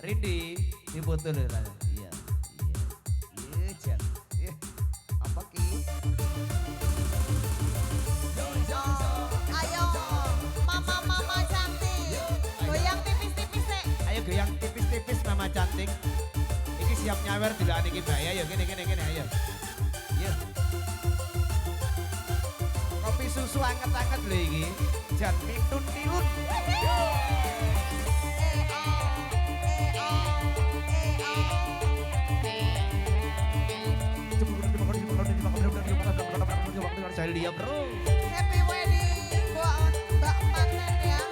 Rindi, dipoto lho. Iya. Iya, Jan. Iya. Apa ki? Ayo, mama cantik. Goyang tipis-tipis sih. Ayo goyang tipis-tipis mama cantik. Iki siap nyawer delokan iki Mbak. Ayo gini ayo. Iya. Kopi susu anget-anget lho iki. Jan mitun-tiun. Saya lihat bro. Happy wedding buat Mbak Panen ya.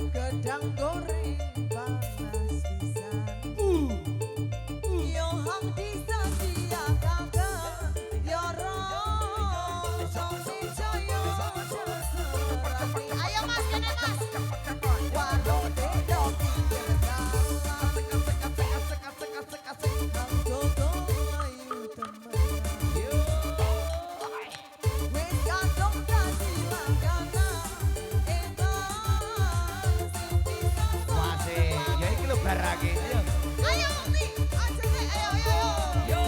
Gedang goreng panas pisan. Yo hang disediakan yo ron. Ayo Mas, kene Mas. Warung dedok pinggir dalan. Nang jogo ayu temenan. Wis gandong dadi langganan. Edan sing bisa Masih, ya iki lho barake. Ayo. Ayo Umi, aja sih, ayo. Yo.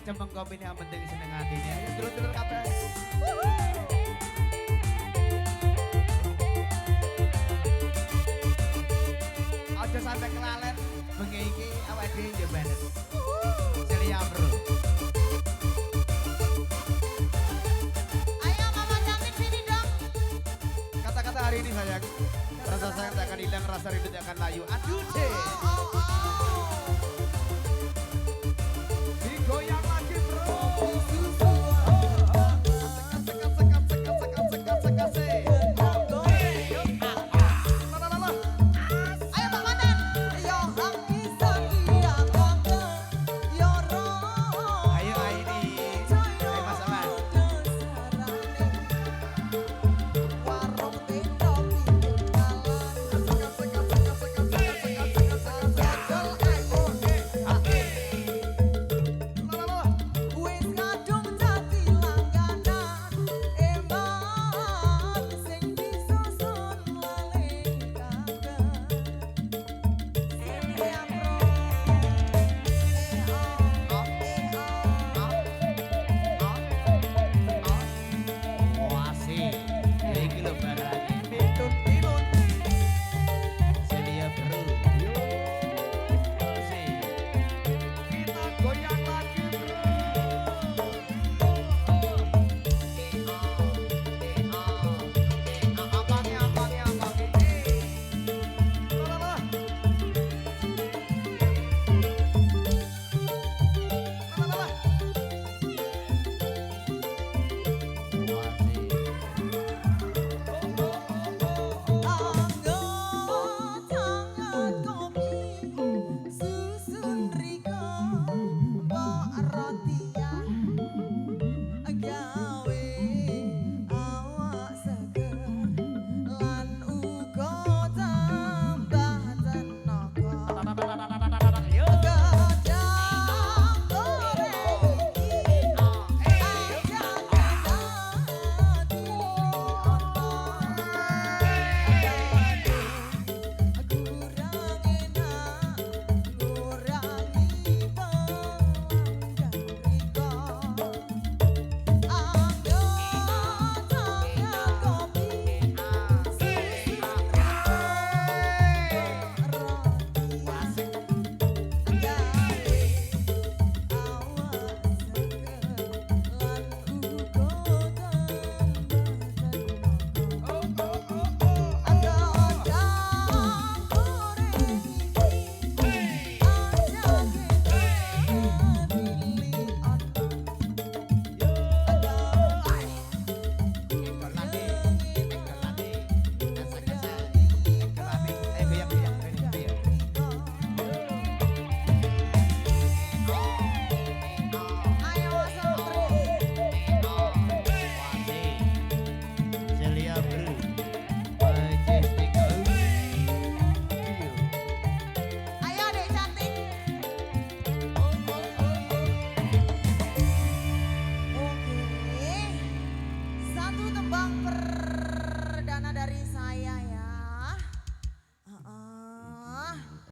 Cembeng kopi ini yang penting seneng hatinya. Dulur-dulur kabeh. Aja sampai kelalen bengi iki awake dhewe njebanen. Celia bro. Ayo mama cantik sini dong. Kata-kata hari ini sayang. Rasa sayang tak akan hilang, rasa rindu tak akan layu. Aduh deh.